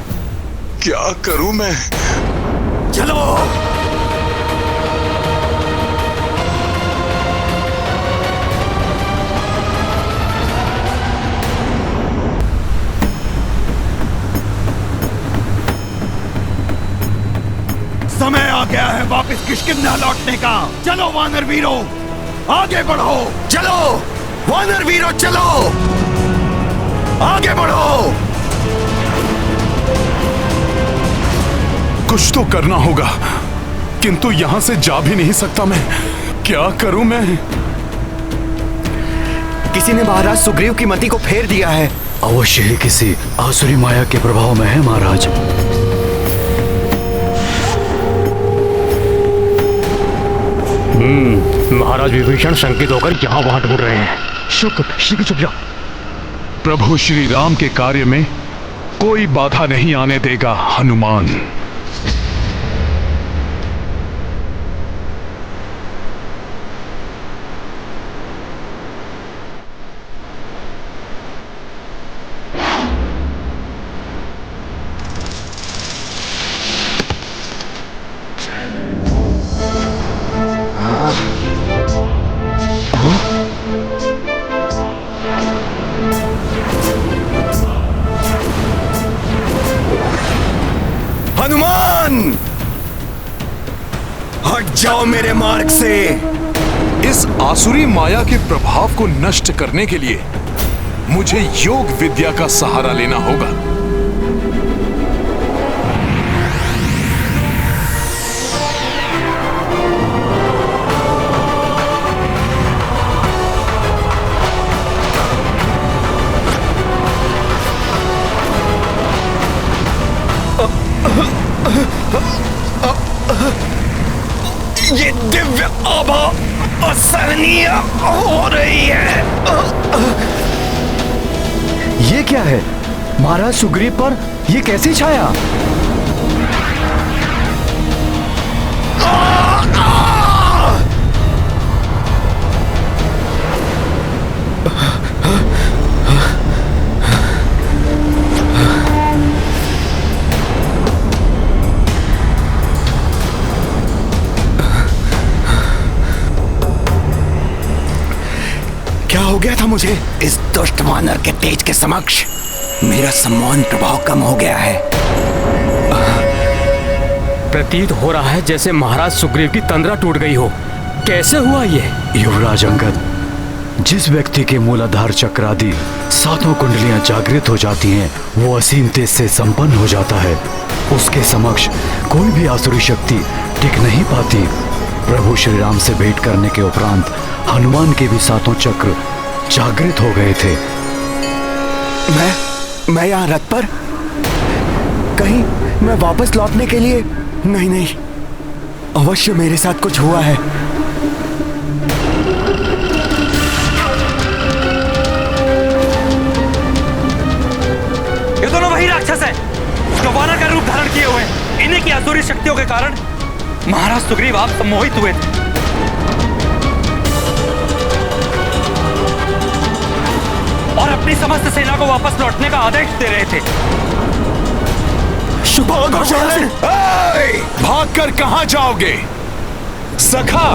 क्या करूं मैं? चलो। समय आ गया है वापस किष्किंधा लौटने का। चलो वानर वीरों, आगे बढ़ो। चलो वानर वीरों, चलो आगे बढ़ो। कुछ तो करना होगा, किंतु यहां से जा भी नहीं सकता मैं। क्या करूं मैं? किसी ने महाराज सुग्रीव की मति को फेर दिया है। अवश्य ही किसी आसुरी माया के प्रभाव में है महाराज। महाराज विभीषण शंकित होकर यहाँ वहां ढूंढ रहे हैं। शीघ्र चुप जाओ। प्रभु श्री राम के कार्य में कोई बाधा नहीं आने देगा हनुमान। हनुमान, हट जाओ मेरे मार्ग से। इस आसुरी माया के प्रभाव को नष्ट करने के लिए मुझे योग विद्या का सहारा लेना होगा। ये दिव्य आभा असहनीय हो रही है। ये क्या है? महाराज सुग्रीव पर ये कैसी छाया? गया था मुझे। इस दुष्ट वानर के तेज के समक्ष मेरा सम्मान प्रभाव कम हो गया है। प्रतीत हो रहा है जैसे महाराज सुग्रीव की तंद्रा टूट गई हो। कैसे हुआ ये? युवराज अंगद, जिस व्यक्ति के मूलाधार चक्र आदि 7 कुंडलियां जागृत हो जाती हैं, वो असीम तेज से संपन्न हो जाता है। उसके समक्ष कोई भी आसुरी शक्ति टिक नहीं पाती। प्रभु श्री राम से भेंट करने के उपरांत हनुमान के भी 7 चक्र जागृत हो गए थे। मैं यहाँ रथ पर? कहीं मैं वापस लौटने के लिए? नहीं, अवश्य मेरे साथ कुछ हुआ है। ये दोनों वही राक्षस हैं जो वानर का रूप धारण किए हुए हैं। इन्हीं की आसुरी शक्तियों के कारण महाराज सुग्रीव आप सम्मोहित हुए थे। और अपनी समस्त सेना को वापस लौटने का आदेश दे रहे थे। भागकर कहां जाओगे सखा?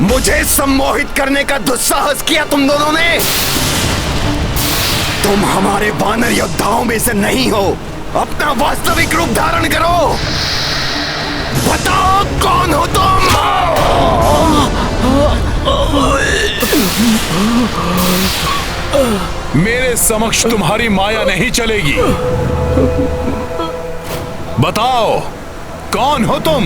मुझे सम्मोहित करने का दुस्साहस किया तुम दोनों ने। तुम हमारे वानर योद्धाओं में से नहीं हो। अपना वास्तविक रूप धारण करो। बताओ कौन हो तुम? मेरे समक्ष तुम्हारी माया नहीं चलेगी। बताओ कौन हो तुम?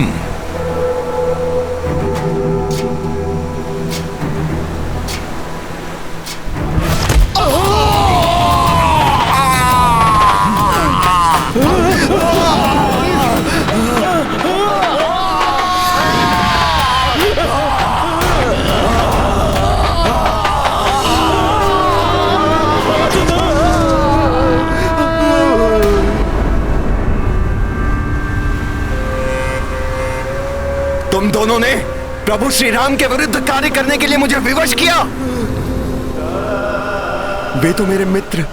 तुम दोनों ने प्रभु श्री राम के विरुद्ध कार्य करने के लिए मुझे विवश किया। वे तो मेरे मित्र,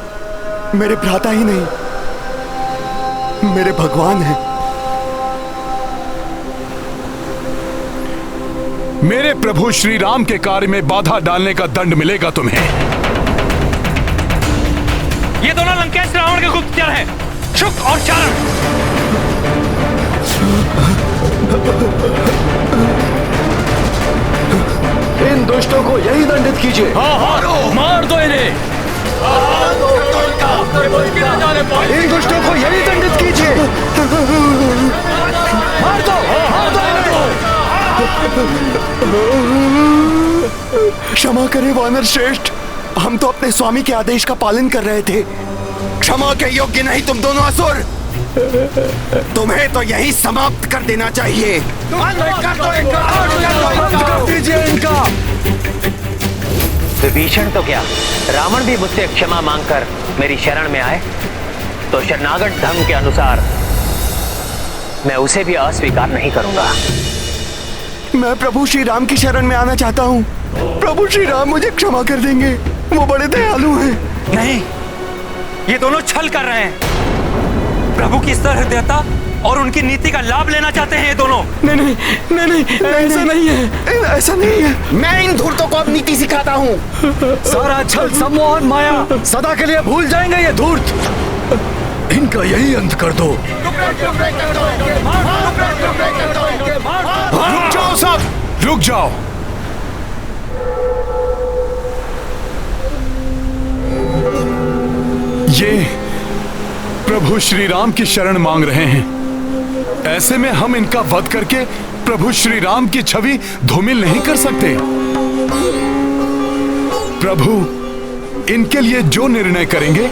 मेरे भ्राता ही नहीं, मेरे भगवान हैं। मेरे प्रभु श्री राम के कार्य में बाधा डालने का दंड मिलेगा तुम्हें। ये दोनों लंकेश रावण के गुप्तचर हैं, शुक और चारण। इन दुष्टों को यही दंडित कीजिए। मार दो इन्हें। इन दुष्टों को यही दंडित कीजिए। मार दो क्षमा करें वानर श्रेष्ठ, हम तो अपने स्वामी के आदेश का पालन कर रहे थे। क्षमा के योग्य नहीं तुम दोनों असुर। तुम्हें तो यही समाप्त कर देना चाहिए। कर दीजिए इनका। विभीषण तो क्या, रावण भी मुझसे क्षमा मांगकर मेरी शरण में आए तो शरणागत धर्म के अनुसार मैं उसे भी अस्वीकार नहीं करूंगा। मैं प्रभु श्री राम की शरण में आना चाहता हूँ। प्रभु श्री राम मुझे क्षमा कर देंगे, वो बड़े दयालु हैं। नहीं, ये दोनों छल कर रहे हैं। प्रभु की सहृदयता और उनकी नीति का लाभ लेना चाहते हैं ये दोनों। नहीं, ऐसा नहीं है। ऐसा नहीं है। मैं इन धूर्तों को अब नीति सिखाता हूँ। सारा छल, सम्मोहन, माया सदा के लिए भूल जाएंगे ये धूर्त। इनका यही अंत कर दो। रुक जाओ सब, रुक जाओ। ये प्रभु श्री राम की शरण मांग रहे हैं। ऐसे में हम इनका वध करके प्रभु श्री राम की छवि धूमिल नहीं कर सकते। प्रभु इनके लिए जो निर्णय करेंगे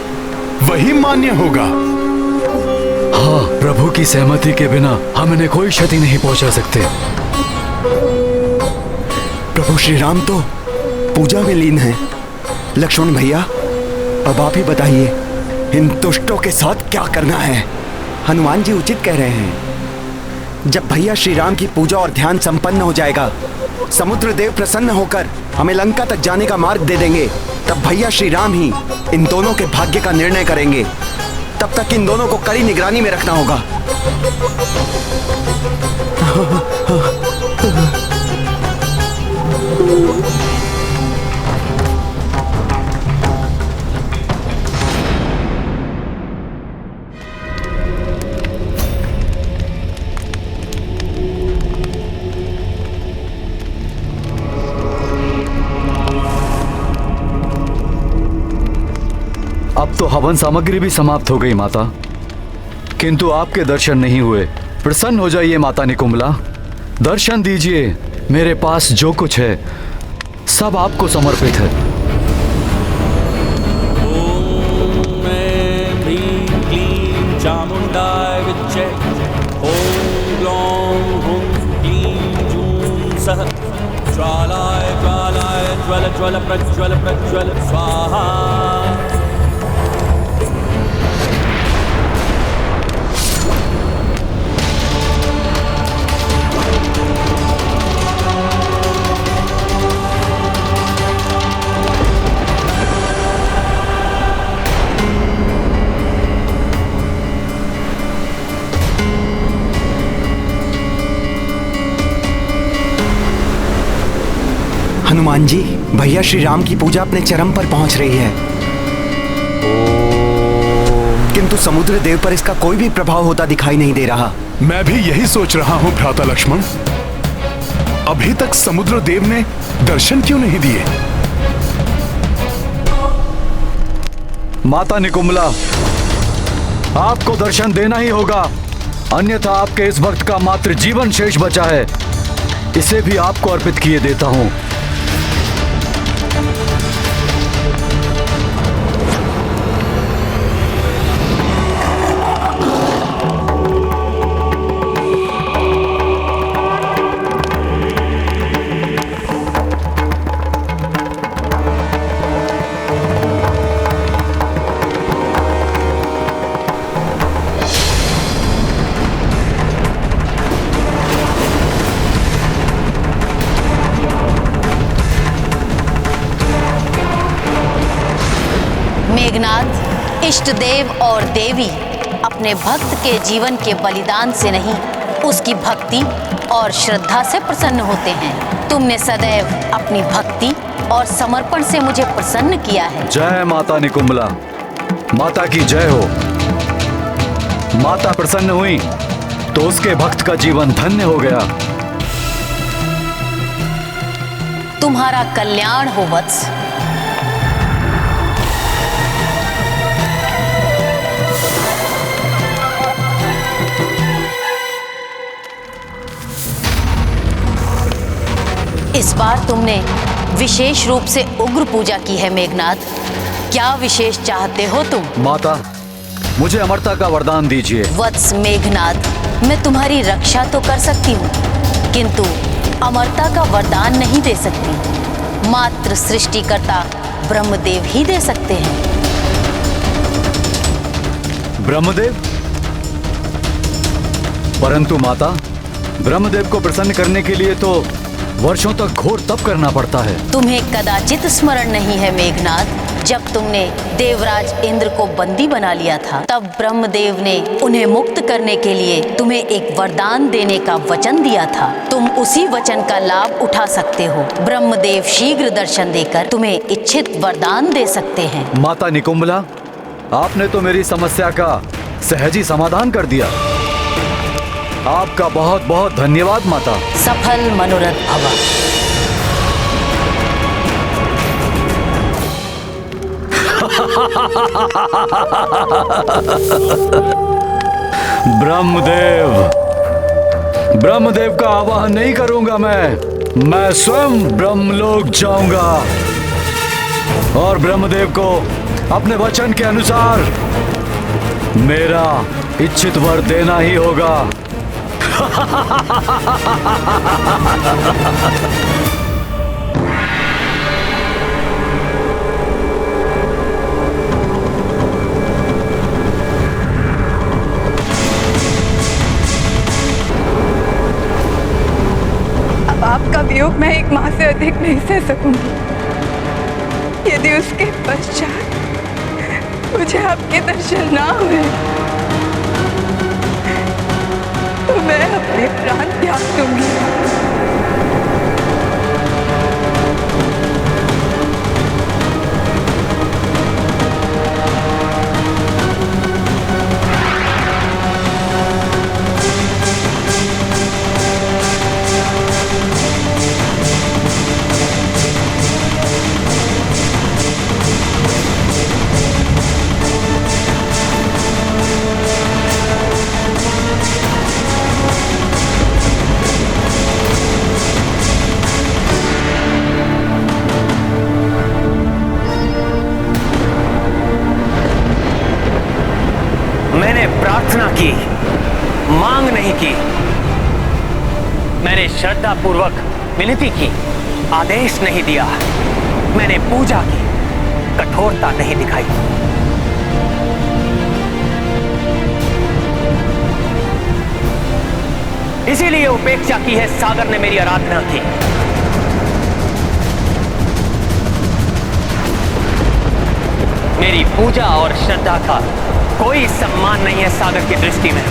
वही मान्य होगा। हाँ, प्रभु की सहमति के बिना हम इन्हें कोई क्षति नहीं पहुंचा सकते। प्रभु श्री राम तो पूजा में लीन हैं। लक्ष्मण भैया, अब आप ही बताइए, इन दुष्टों के साथ क्या करना है? हनुमान जी उचित कह रहे हैं। जब भैया श्री राम की पूजा और ध्यान संपन्न हो जाएगा, समुद्र देव प्रसन्न होकर हमें लंका तक जाने का मार्ग दे देंगे, तब भैया श्री राम ही इन दोनों के भाग्य का निर्णय करेंगे। तब तक इन दोनों को कड़ी निगरानी में रखना होगा। अब तो हवन सामग्री भी समाप्त हो गई माता, किंतु आपके दर्शन नहीं हुए। प्रसन्न हो जाइए माता निकुंभला, दर्शन दीजिए। मेरे पास जो कुछ है सब आपको समर्पित है। ओम ह्रीं क्लीं चामुंडाय विच्चे। ओम ग्लौं हुं क्लीं जूं सः। ज्वालाय ज्वालाय ज्वल ज्वल प्रज्वल प्रज्वल स्वाहा। हनुमान जी, भैया श्री राम की पूजा अपने चरम पर पहुंच रही है, किंतु समुद्र देव पर इसका कोई भी प्रभाव होता दिखाई नहीं दे रहा। मैं भी यही सोच रहा हूं भ्राता लक्ष्मण। अभी तक समुद्र देव ने दर्शन क्यों नहीं दिए? माता निकुंभला, आपको दर्शन देना ही होगा, अन्यथा आपके इस भक्त का मात्र जीवन शेष बचा है। इसे भी आपको अर्पित किए देता हूं। मेघनाथ, इष्ट देव और देवी अपने भक्त के जीवन के बलिदान से नहीं, उसकी भक्ति और श्रद्धा से प्रसन्न होते हैं। तुमने सदैव अपनी भक्ति और समर्पण से मुझे प्रसन्न किया है। जय माता निकुंभला, माता की जय हो। माता प्रसन्न हुई तो उसके भक्त का जीवन धन्य हो गया। तुम्हारा कल्याण हो वत्स। इस बार तुमने विशेष रूप से उग्र पूजा की है मेघनाथ। क्या विशेष चाहते हो तुम? माता, मुझे अमरता का वरदान दीजिए। वत्स मेघनाथ, मैं तुम्हारी रक्षा तो कर सकती हूँ, किंतु अमरता का वरदान नहीं दे सकती। मात्र सृष्टिकर्ता ब्रह्मदेव ही दे सकते हैं। ब्रह्मदेव? परंतु माता, ब्रह्मदेव को प्रसन्न करने के लिए तो वर्षों तक घोर तप करना पड़ता है। तुम्हें कदाचित स्मरण नहीं है मेघनाथ, जब तुमने देवराज इंद्र को बंदी बना लिया था, तब ब्रह्मदेव ने उन्हें मुक्त करने के लिए तुम्हें एक वरदान देने का वचन दिया था। तुम उसी वचन का लाभ उठा सकते हो। ब्रह्मदेव शीघ्र दर्शन देकर तुम्हें इच्छित वरदान दे सकते हैं। माता निकुंभला, आपने तो मेरी समस्या का सहज ही समाधान कर दिया। आपका बहुत बहुत धन्यवाद माता। सफल मनोरथ भव। ब्रह्मदेव, ब्रह्मदेव का आवाहन नहीं करूंगा मैं स्वयं ब्रह्मलोक जाऊंगा और ब्रह्मदेव को अपने वचन के अनुसार मेरा इच्छित वर देना ही होगा। अब आपका वियोग मैं एक माह से अधिक नहीं सह सकूंगी। यदि उसके पश्चात मुझे आपके दर्शन ना हुए तो मैं अपने प्राण त्याग दूंगी। प्रार्थना की, मांग नहीं की। मैंने श्रद्धा पूर्वक विनती की, आदेश नहीं दिया। मैंने पूजा की, कठोरता नहीं दिखाई। इसीलिए उपेक्षा की है सागर ने मेरी आराधना की। मेरी पूजा और श्रद्धा का कोई सम्मान नहीं है सागर की दृष्टि में।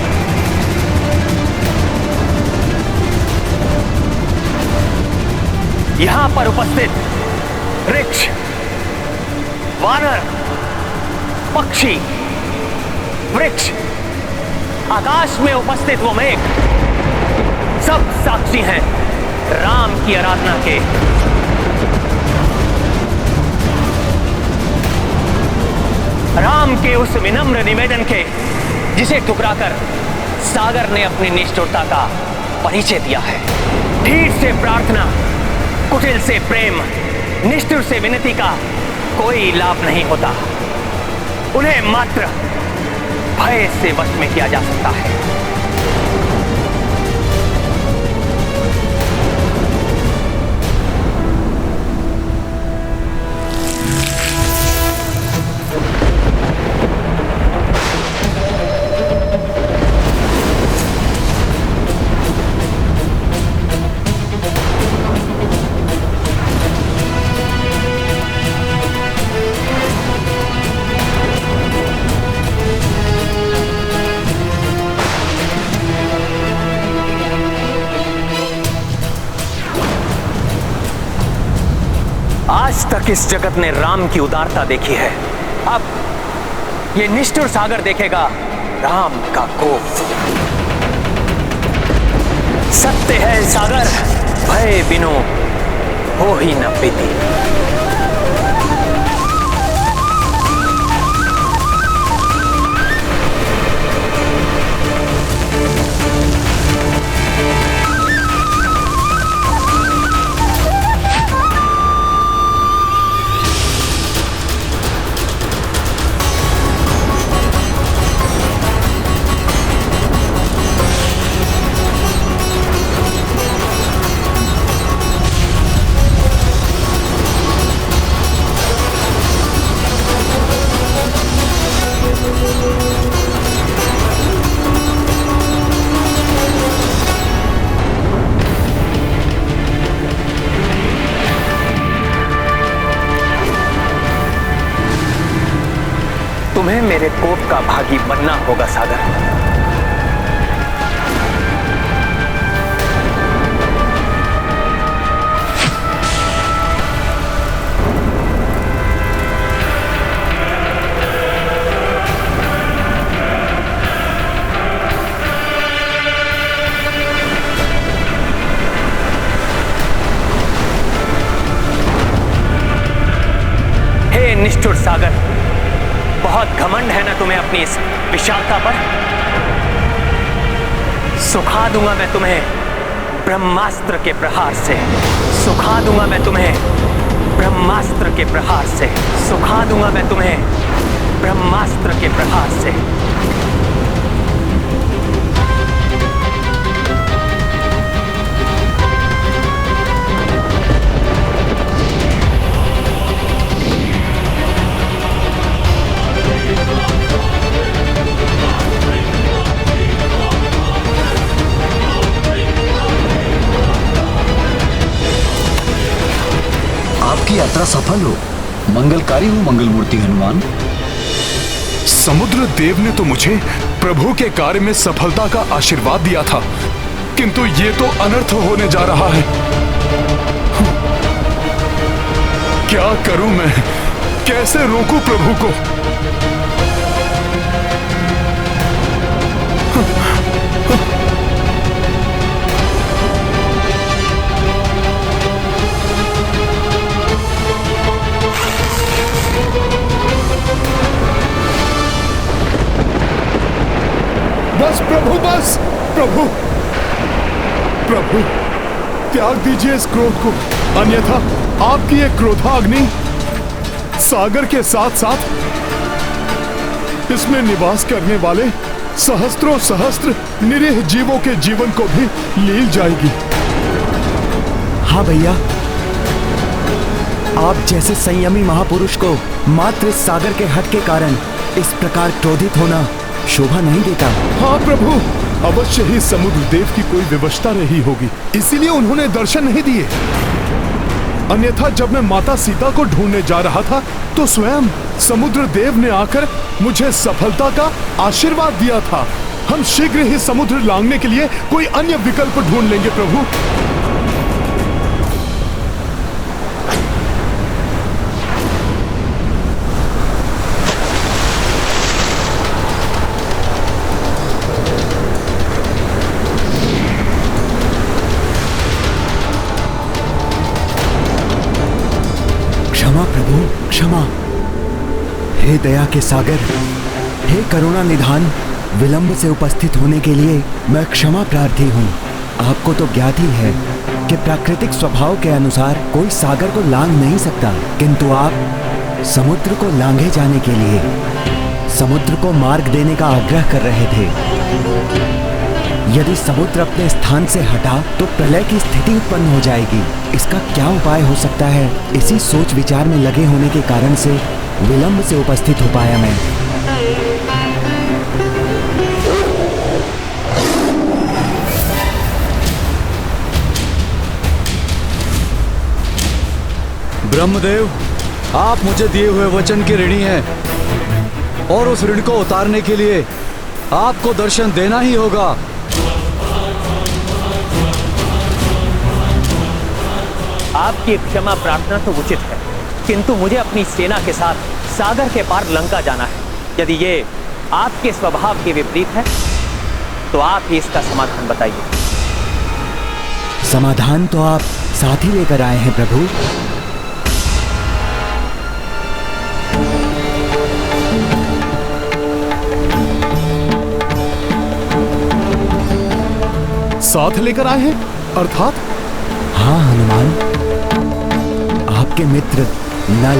यहां पर उपस्थित वृक्ष, वानर, पक्षी, वृक्ष, आकाश में उपस्थित वो मेघ, सब साक्षी हैं राम की आराधना के। राम के उस विनम्र निवेदन के जिसे ठुकराकर सागर ने अपनी निष्ठुरता का परिचय दिया है। ढीठ से प्रार्थना, कुटिल से प्रेम, निष्ठुर से विनती का कोई लाभ नहीं होता। उन्हें मात्र भय से वश में किया जा सकता है। आज तक इस जगत ने राम की उदारता देखी है, अब ये निष्ठुर सागर देखेगा राम का कोप। सत्य है सागर, भय बिनु हो ही न पीती। तुम्हें मेरे कोप का भागी बनना होगा सागर। हे निष्ठुर सागर, बहुत घमंड है ना तुम्हें अपनी इस विशालता पर। सुखा दूंगा मैं तुम्हें ब्रह्मास्त्र के प्रहार से, सुखा दूंगा मैं तुम्हें ब्रह्मास्त्र के प्रहार से, सुखा दूंगा मैं तुम्हें ब्रह्मास्त्र के प्रहार से। सफल हो। मंगलकारी हो मंगल मूर्ति हनुमान। समुद्र देव ने तो मुझे प्रभु के कार्य में सफलता का आशीर्वाद दिया था, किंतु ये तो अनर्थ होने जा रहा है। क्या करूं मैं? कैसे रोकूं प्रभु को? बस प्रभु, बस प्रभु, प्रभु त्याग दीजिए इस क्रोध को, अन्यथा आपकी ये क्रोधाग्नि सागर के साथ साथ इसमें निवास करने वाले सहस्त्रों सहस्त्र निरीह जीवों के जीवन को भी लील जाएगी। हाँ भैया, आप जैसे संयमी महापुरुष को मात्र इस सागर के हट के कारण इस प्रकार क्रोधित होना शोभा नहीं देता। हाँ प्रभु, अवश्य ही समुद्र देव की कोई विवशता रही होगी, इसीलिए उन्होंने दर्शन नहीं दिए। अन्यथा जब मैं माता सीता को ढूंढने जा रहा था तो स्वयं समुद्र देव ने आकर मुझे सफलता का आशीर्वाद दिया था। हम शीघ्र ही समुद्र लांघने के लिए कोई अन्य विकल्प ढूंढ लेंगे प्रभु। प्रभु क्षमा। हे दया के सागर, हे करुणा निधान, विलंब से उपस्थित होने के लिए मैं क्षमा प्रार्थी हूँ। आपको तो ज्ञात ही है कि प्राकृतिक स्वभाव के अनुसार कोई सागर को लांघ नहीं सकता, किंतु आप समुद्र को लांघे जाने के लिए समुद्र को मार्ग देने का आग्रह कर रहे थे। यदि समुद्र अपने स्थान से हटा तो प्रलय की स्थिति उत्पन्न हो जाएगी। इसका क्या उपाय हो सकता है? इसी सोच विचार में लगे होने के कारण से विलंब से उपस्थित हो पाया मैं। ब्रह्मदेव, आप मुझे दिए हुए वचन के ऋणी हैं और उस ऋण को उतारने के लिए आपको दर्शन देना ही होगा। आपकी क्षमा प्रार्थना तो उचित है, किंतु मुझे अपनी सेना के साथ सागर के पार लंका जाना है। यदि ये आपके स्वभाव के विपरीत है तो आप ही इसका समाधान बताइए। समाधान तो आप साथ ही लेकर आए हैं प्रभु। साथ लेकर आए हैं अर्थात? हाँ हनुमान, आपके मित्र नल।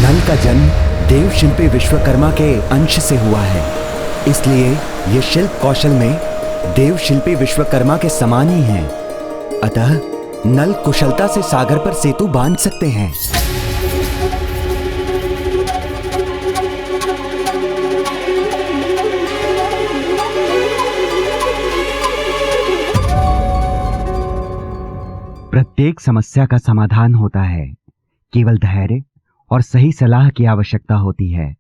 नल का जन्म देव शिल्पी विश्वकर्मा के अंश से हुआ है, इसलिए ये शिल्प कौशल में देव शिल्पी विश्वकर्मा के समान ही हैं। अतः नल कुशलता से सागर पर सेतु बांध सकते हैं। प्रत्येक समस्या का समाधान होता है, केवल धैर्य और सही सलाह की आवश्यकता होती है।